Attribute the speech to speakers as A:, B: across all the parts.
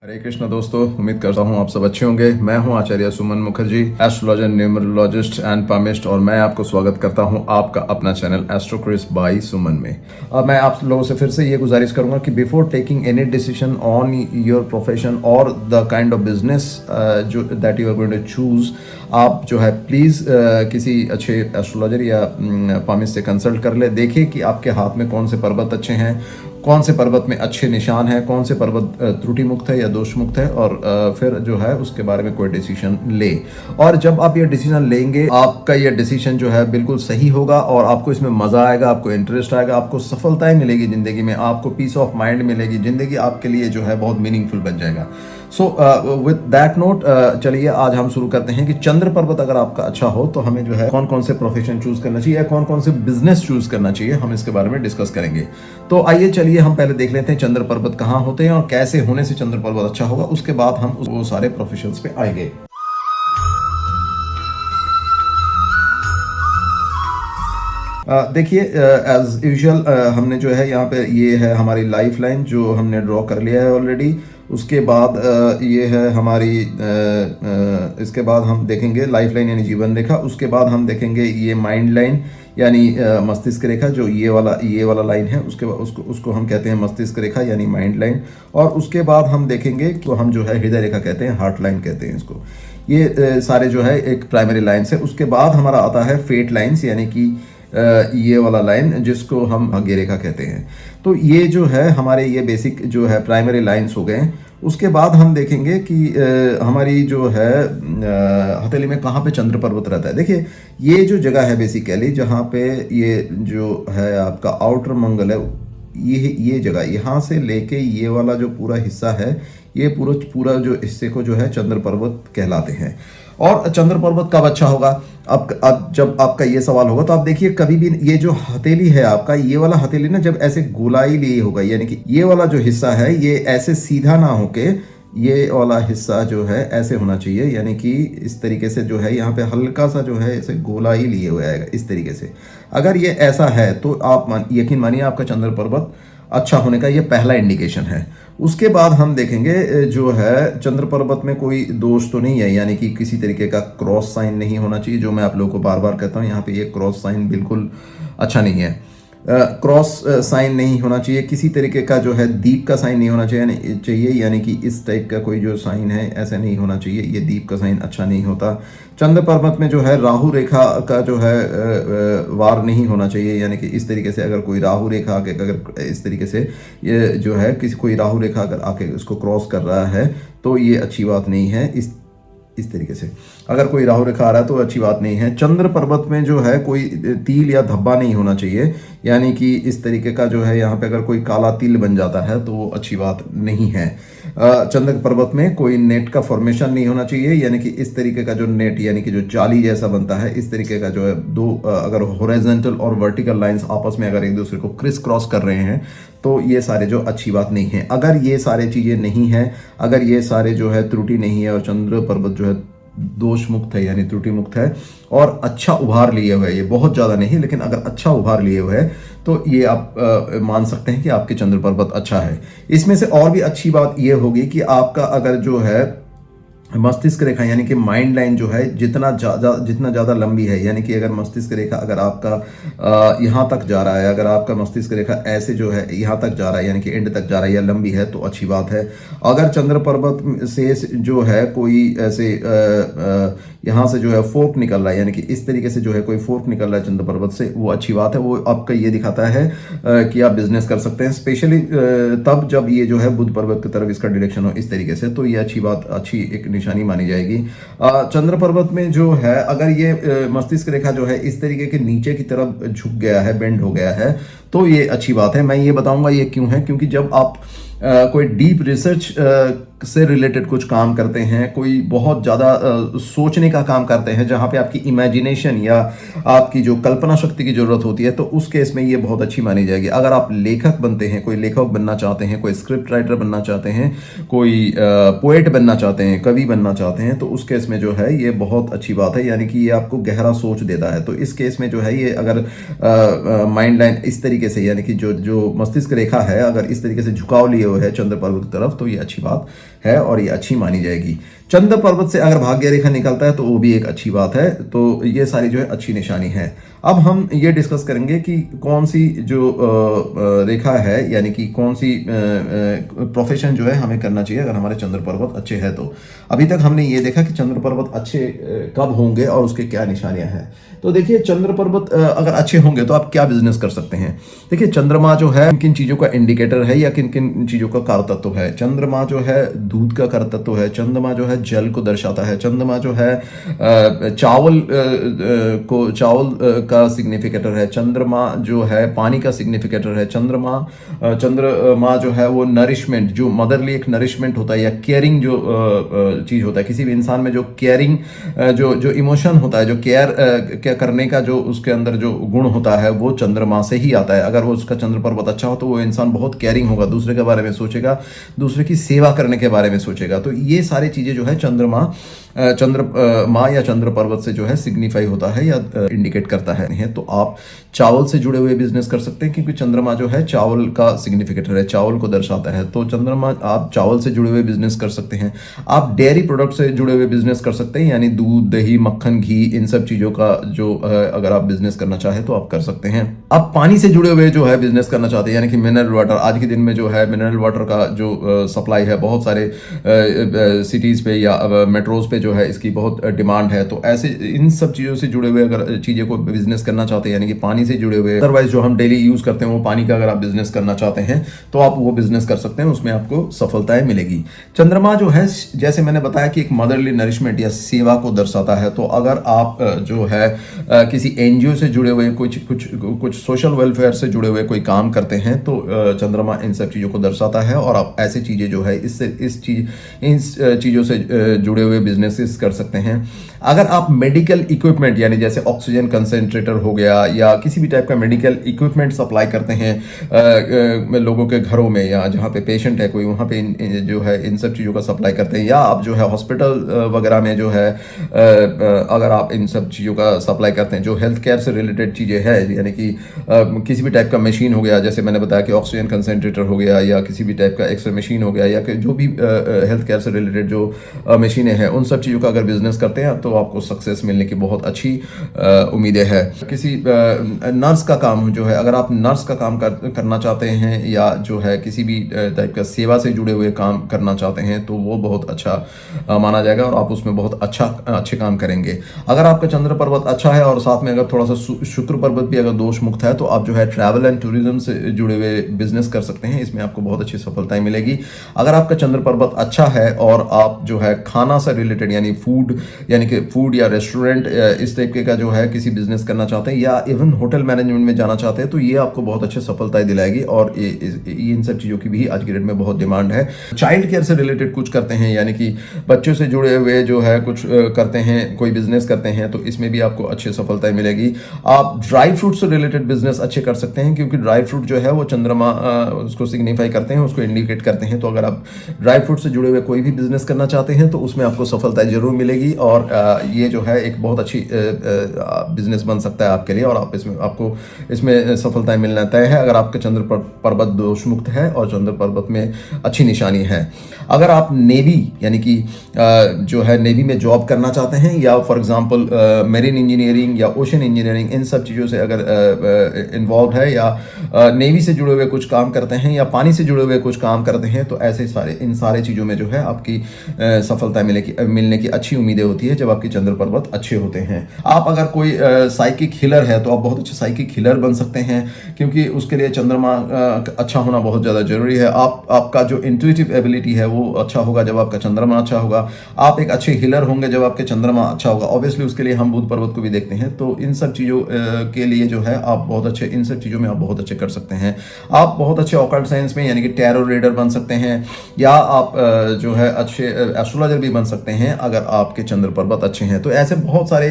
A: हरे कृष्ण दोस्तों, उम्मीद करता हूँ आप सब अच्छे होंगे। मैं हूँ Acharya Suman Mukherjee, astrologer, numerologist and palmist, और मैं आपको स्वागत करता हूँ आपका अपना channel astro Kris by Suman में। अब मैं आप लोगों से फिर से ये गुजारिश करूंगा कि before taking any decision on your profession और द काइंड ऑफ बिजनेस जो that you are going to choose, आप जो है प्लीज़ किसी अच्छे एस्ट्रोलॉजर या पामिस्ट से कंसल्ट कर ले। देखिए कि आपके हाथ में कौन से पर्वत अच्छे हैं, कौन से पर्वत में अच्छे निशान हैं, कौन से पर्वत त्रुटि मुक्त है या दोष मुक्त है, और फिर जो है उसके बारे में कोई डिसीजन ले। और जब आप ये डिसीजन लेंगे, आपका ये डिसीजन जो है बिल्कुल सही होगा और आपको इसमें मज़ा आएगा, आपको इंटरेस्ट आएगा, आपको सफलताएं मिलेगी ज़िंदगी में, आपको पीस ऑफ माइंड मिलेगी, ज़िंदगी आपके लिए जो है बहुत मीनिंगफुल बन जाएगा। सो विद दैट नोट चलिए आज हम शुरू करते हैं कि चंद्र पर्वत अगर आपका अच्छा हो तो हमें जो है कौन कौन से प्रोफेशन चूज करना चाहिए या कौन कौन से बिजनेस चूज करना चाहिए, हम इसके बारे में डिस्कस करेंगे। तो आइए चलिए हम पहले देख लेते हैं चंद्र पर्वत कहाँ होते हैं और कैसे होने से चंद्र पर्वत अच्छा होगा, उसके बाद हम वो सारे प्रोफेशंस पे आएंगे। देखिए एज यूजुअल हमने जो है यहाँ पे ये है हमारी लाइफ लाइन जो हमने ड्रॉ कर लिया है ऑलरेडी। उसके बाद ये है हमारी इसके बाद हम देखेंगे लाइफ लाइन यानी जीवन रेखा। उसके बाद हम देखेंगे ये माइंड लाइन यानी मस्तिष्क रेखा, जो ये वाला लाइन है, उसके उसको हम कहते हैं मस्तिष्क रेखा यानी माइंड लाइन। और उसके बाद हम देखेंगे तो हम जो है हृदय रेखा कहते हैं, हार्ट लाइन कहते हैं इसको। ये सारे जो है एक प्राइमरी लाइन्स है। उसके बाद हमारा आता है फेट लाइन्स यानी कि ये वाला लाइन जिसको हम भाग्य रेखा कहते हैं। तो ये जो है हमारे ये बेसिक जो है प्राइमरी लाइंस हो गए। उसके बाद हम देखेंगे कि हमारी जो है हथेली में कहाँ पे चंद्र पर्वत रहता है। देखिए ये जो जगह है बेसिकली जहाँ पे ये जो है आपका आउटर मंगल है, ये जगह यहाँ से लेके ये वाला जो पूरा हिस्सा है, ये पूरा जो हिस्से को जो है चंद्र पर्वत कहलाते हैं। और चंद्र पर्वत कब अच्छा होगा, अब जब आपका ये सवाल होगा तो आप देखिए कभी भी ये जो हथेली है आपका, ये वाला हथेली ना जब ऐसे गोलाई लिए होगा, यानी कि ये वाला जो हिस्सा है ये ऐसे सीधा ना होके ये वाला हिस्सा जो है ऐसे होना चाहिए, यानी कि इस तरीके से जो है यहाँ पे हल्का सा जो है ऐसे गोला ही लिए हुआ आएगा इस तरीके से। अगर ये ऐसा है तो आप यकीन मानिए आपका चंद्र पर्वत अच्छा होने का ये पहला इंडिकेशन है। उसके बाद हम देखेंगे जो है चंद्र पर्वत में कोई दोष तो नहीं है, यानी कि किसी तरीके का क्रॉस साइन नहीं होना चाहिए, जो मैं आप लोगों को बार बार कहता हूँ। यहाँ पे ये क्रॉस साइन बिल्कुल अच्छा नहीं है। क्रॉस साइन नहीं होना चाहिए, किसी तरीके का जो है दीप का साइन नहीं होना चाहिए, यानी कि इस टाइप का कोई जो साइन है ऐसा नहीं होना चाहिए, ये दीप का साइन अच्छा नहीं होता। चंद्र पर्वत में जो है राहु रेखा का जो है वार नहीं होना चाहिए, यानी कि इस तरीके से अगर कोई राहु रेखा आके अगर इस तरीके से ये जो है कोई राहु रेखा अगर आके उसको क्रॉस कर रहा है तो ये अच्छी बात नहीं है। इस तरीके से अगर कोई राहु रेखा आ रहा है तो अच्छी बात नहीं है। चंद्र पर्वत में जो है कोई तिल या धब्बा नहीं होना चाहिए, यानी कि इस तरीके का जो है यहाँ पे अगर कोई काला तिल बन जाता है तो वो अच्छी बात नहीं है। चंद्र पर्वत में कोई नेट का फॉर्मेशन नहीं होना चाहिए, यानी कि इस तरीके का जो नेट यानी कि जो जाली जैसा बनता है, इस तरीके का जो है दो अगर हॉरिजॉन्टल और वर्टिकल लाइंस आपस में अगर एक दूसरे को क्रिस क्रॉस कर रहे हैं तो ये सारे जो अच्छी बात नहीं है। अगर ये सारे चीज़ें नहीं है, अगर ये सारे जो है त्रुटि नहीं है और चंद्र पर्वत जो है दोष मुक्त है यानी त्रुटि मुक्त है और अच्छा उभार लिए हुए है, ये बहुत ज़्यादा नहीं लेकिन अगर अच्छा उभार लिए हुए है तो ये आप मान सकते हैं कि आपके चंद्र पर्वत अच्छा है। इसमें से और भी अच्छी बात ये होगी कि आपका अगर जो है मस्तिष्क रेखा यानी कि माइंड लाइन जो है जितना ज़्यादा लंबी है, यानी कि अगर मस्तिष्क रेखा अगर आपका यहाँ तक जा रहा है, अगर आपका मस्तिष्क रेखा ऐसे जो है यहाँ तक जा रहा है यानी कि एंड तक जा रहा है या लंबी है तो अच्छी बात है। अगर चंद्र पर्वत से जो है कोई ऐसे यहाँ से जो है फोर्क निकल रहा है, यानी कि इस तरीके से जो है कोई फोर्क निकल रहा है चंद्र पर्वत से, वो अच्छी बात है। वो आपका ये दिखाता है कि आप बिजनेस कर सकते हैं, स्पेशली तब जब ये जो है बुध पर्वत की तरफ इसका डायरेक्शन हो इस तरीके से, तो ये अच्छी बात, अच्छी एक निशानी मानी जाएगी। चंद्र पर्वत में जो है अगर ये मस्तिष्क रेखा जो है इस तरीके के नीचे की तरफ झुक गया है, बेंड हो गया है, तो ये अच्छी बात है। मैं ये बताऊंगा ये क्यों है, क्योंकि जब आप कोई डीप रिसर्च से रिलेटेड कुछ काम करते हैं, कोई बहुत ज़्यादा सोचने का काम करते हैं जहाँ पे आपकी इमेजिनेशन या आपकी जो कल्पना शक्ति की ज़रूरत होती है, तो उस केस में ये बहुत अच्छी मानी जाएगी। अगर आप लेखक बनते हैं, कोई लेखक बनना चाहते हैं, कोई स्क्रिप्ट राइटर बनना चाहते हैं, कोई पोएट बनना चाहते हैं, कवि बनना चाहते हैं, तो उस केस में जो है ये बहुत अच्छी बात है, यानी कि ये आपको गहरा सोच देता है। तो इस केस में जो है ये अगर माइंड लाइन इस तरीके से यानी कि जो मस्तिष्क रेखा है अगर इस तरीके से झुकाव लिए हुए है चंद्र पर्वत की तरफ, तो ये अच्छी बात है और ये अच्छी मानी जाएगी। चंद्र पर्वत से अगर भाग्य रेखा निकलता है तो वो भी एक अच्छी बात है। तो ये सारी जो है अच्छी निशानी है। अब हम ये डिस्कस करेंगे कि कौन सी जो रेखा है, यानी कि कौन सी प्रोफेशन जो है हमें करना चाहिए अगर हमारे चंद्र पर्वत अच्छे हैं तो। अभी तक हमने ये देखा कि चंद्र पर्वत अच्छे कब होंगे और उसके क्या निशानियां हैं। तो देखिए, चंद्र पर्वत अगर अच्छे होंगे तो आप क्या बिजनेस कर सकते हैं। देखिए, चंद्रमा जो है किन चीज़ों का इंडिकेटर है या किन किन चीज़ों का कारतत्व है। चंद्रमा जो है दूध का कारतत्व है। चंद्रमा जो है जल को दर्शाता है। चंद्रमा जो है चावल का सिग्निफिकेटर है। चंद्रमा जो है पानी का सिग्निफिकेटर है। चंद्रमा जो है वो नरिशमेंट, जो मदरली एक नरिशमेंट होता है या केयरिंग जो चीज़ होता है किसी भी इंसान में, जो केयरिंग जो इमोशन होता है, जो केयर करने का जो उसके अंदर जो गुण होता है वो चंद्रमा से ही आता है। अगर वो उसका चंद्र पर्वत अच्छा हो तो वो इंसान बहुत केयरिंग होगा, दूसरे के बारे में सोचेगा, दूसरे की सेवा करने के बारे में सोचेगा। तो ये सारी चीज़ें जो है चंद्रमा या चंद्र पर्वत से जो है सिग्निफाई होता है या इंडिकेट करता है। तो आप चावल से जुड़े हुए बिजनेस कर सकते हैं क्योंकि चंद्रमा जो है चावल का सिग्निफिकेटर है, चावल को दर्शाता है। तो चंद्रमा, आप चावल से जुड़े हुए बिजनेस कर सकते हैं। आप डेयरी प्रोडक्ट से जुड़े हुए बिजनेस कर सकते हैं, यानी दूध, दही, मक्खन, घी, इन सब चीज़ों का जो अगर आप बिजनेस करना चाहें तो आप कर सकते हैं। आप पानी से जुड़े हुए जो है बिजनेस करना चाहते हैं, यानी कि मिनरल वाटर। आज के दिन में जो है मिनरल वाटर का जो सप्लाई है बहुत सारे सिटीज़ पे या मेट्रोज पे जो है इसकी बहुत डिमांड है। तो ऐसे इन सब चीज़ों से जुड़े हुए अगर चीज़ों को बिजनेस करना चाहते हैं, यानी कि पानी से जुड़े हुए, अदरवाइज जो हम डेली यूज़ करते हैं वो पानी का अगर आप बिजनेस करना चाहते हैं तो आप वो बिजनेस कर सकते हैं, उसमें आपको सफलताएं मिलेगी। चंद्रमा जो है, जैसे मैंने बताया कि एक मदरली नरिशमेंट या सेवा को दर्शाता है। तो अगर आप जो है किसी एनजीओ से जुड़े हुए कुछ सोशल वेलफेयर से जुड़े हुए कोई काम करते हैं तो चंद्रमा इन सब चीज़ों को दर्शाता है और आप ऐसी चीज़ें जो है इन चीज़ों से जुड़े हुए बिजनेसेस कर सकते हैं। अगर आप मेडिकल इक्विपमेंट, यानी जैसे ऑक्सीजन कंसेंट्रेटर हो गया या किसी भी टाइप का मेडिकल इक्विपमेंट सप्लाई करते हैं लोगों के घरों में, या जहाँ पे पेशेंट है कोई, वहाँ पे जो है इन सब चीज़ों का सप्लाई करते हैं, या आप जो है हॉस्पिटल वगैरह में जो है अगर आप इन सब चीज़ों का सप्लाई करते हैं, जो हेल्थ केयर से रिलेटेड चीज़ें हैं, यानी कि किसी भी टाइप का मशीन हो गया, जैसे मैंने बताया कि ऑक्सीजन कंसेंट्रेटर हो गया, या किसी भी टाइप का एक्सरे मशीन हो गया, या जो भी हेल्थ केयर से रिलेटेड जो मशीनें हैं, उन सब चीज़ों का अगर बिजनेस करते हैं तो आपको सक्सेस मिलने की बहुत अच्छी उम्मीदें हैं। किसी नर्स का काम जो है, अगर आप नर्स का काम करना चाहते हैं या जो है किसी भी टाइप का सेवा से जुड़े हुए काम करना चाहते हैं तो वो बहुत अच्छा माना जाएगा और आप उसमें बहुत अच्छे काम करेंगे। अगर आपका चंद्र पर्वत अच्छा है और साथ में अगर थोड़ा सा शुक्र पर्वत भी अगर दोष मुक्त है तो आप जो है ट्रैवल एंड टूरिज्म से जुड़े हुए बिजनेस कर सकते हैं, इसमें आपको बहुत अच्छी सफलताएं मिलेगी। अगर आपका चंद्र पर्वत अच्छा है और आप जो है खाना से रिलेटेड, यानी फूड या रेस्टोरेंट इस तरीके का जो है किसी बिजनेस करना चाहते हैं या इवन होटल मैनेजमेंट में जाना चाहते हैं तो ये आपको बहुत अच्छे सफलताएं दिलाएगी और इन सब चीज़ों की भी आज की डेट में बहुत डिमांड है। चाइल्ड केयर से रिलेटेड कुछ करते हैं, यानी कि बच्चों से जुड़े हुए जो है कुछ करते हैं, कोई बिजनेस करते हैं तो इसमें भी आपको अच्छी सफलताएं मिलेगी। आप ड्राई फ्रूट से रिलेटेड बिजनेस अच्छे कर सकते हैं क्योंकि ड्राई फ्रूट जो है वो चंद्रमा उसको सिग्निफाई करते हैं, उसको इंडिकेट करते हैं। तो अगर आप ड्राई फ्रूट से जुड़े हुए कोई भी बिजनेस करना चाहते हैं तो उसमें आपको सफलताएं जरूर मिलेगी और ये जो है एक बहुत अच्छी बिजनेस बन सकता है आपके लिए और आपको इसमें सफलताएं मिलना तय है अगर आपका चंद्र पर्वत दोष मुक्त है और चंद्र पर्वत में अच्छी निशानी है। अगर आप नेवी, यानी कि जो है नेवी में जॉब करना चाहते हैं या फॉर एग्जांपल मेरीन इंजीनियरिंग या ओशन इंजीनियरिंग, इन सब चीज़ों से अगर इन्वॉल्व है या नेवी से जुड़े हुए कुछ काम करते हैं या पानी से जुड़े हुए कुछ काम करते हैं तो ऐसे इन सारे चीज़ों में जो है आपकी सफलता मिलने की अच्छी उम्मीदें होती है जब आपके चंद्र पर्वत अच्छे होते हैं। आप अगर कोई साइकिक हीलर है तो आप बहुत अच्छे साइकिक हीलर बन सकते हैं क्योंकि उसके लिए चंद्रमा अच्छा होना बहुत ज़्यादा जरूरी है। आपका जो इंट्यूटिव एबिलिटी है वो अच्छा होगा जब आपका चंद्रमा अच्छा होगा। आप एक अच्छे हीलर होंगे जब आपके चंद्रमा अच्छा होगा। ऑब्वियसली उसके लिए हम बुध पर्वत को भी देखते हैं। तो इन सब चीज़ों के लिए जो है आप बहुत अच्छे, इन सब चीज़ों में आप बहुत अच्छे कर सकते हैं। आप बहुत अच्छे ऑकल्ट साइंस में, यानी कि टैरो रीडर बन सकते हैं या आप जो है अच्छे एस्ट्रोलॉजर भी बन सकते हैं। अगर आपके चंद्र पर्वत अच्छे हैं। तो ऐसे बहुत सारे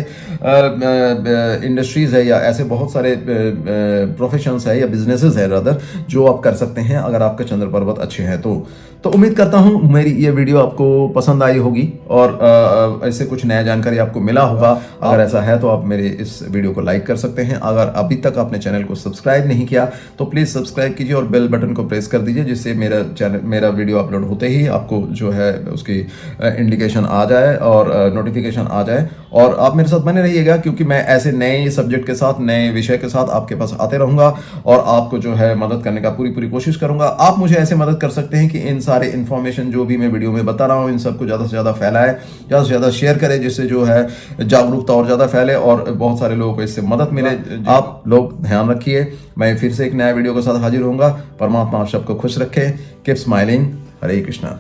A: इंडस्ट्रीज़ है या ऐसे बहुत सारे प्रोफेशंस है या बिजनेसेस है रदर, जो आप कर सकते हैं अगर आपके चंद्र पर्वत अच्छे हैं। तो उम्मीद करता हूँ मेरी ये वीडियो आपको पसंद आई होगी और ऐसे कुछ नया जानकारी आपको मिला होगा। अगर ऐसा है तो आप मेरे इस वीडियो को लाइक कर सकते हैं। अगर अभी तक आपने चैनल को सब्सक्राइब नहीं किया तो प्लीज़ सब्सक्राइब कीजिए और बेल बटन को प्रेस कर दीजिए, जिससे मेरा वीडियो अपलोड होते ही आपको जो है उसकी इंडिकेशन आ जाए और नोटिफिकेशन आ जाए। और आप मेरे साथ बने रहिएगा, क्योंकि मैं ऐसे नए सब्जेक्ट के साथ, नए विषय के साथ आपके पास आते रहूँगा और आपको जो है मदद करने का पूरी कोशिश करूँगा। आप मुझे ऐसे मदद कर सकते हैं कि इन सारे इन्फॉर्मेशन जो भी मैं वीडियो में बता रहा हूँ, इन सबको ज़्यादा से ज़्यादा फैलाएं, ज़्यादा से ज़्यादा शेयर करें, जिससे जो है जागरूकता और ज़्यादा फैले और बहुत सारे लोगों को इससे मदद मिले। आप लोग ध्यान रखिए, मैं फिर से एक नया वीडियो के साथ हाजिर होऊंगा। परमात्मा आप सबको खुश रखे। Keep smiling. हरे कृष्णा।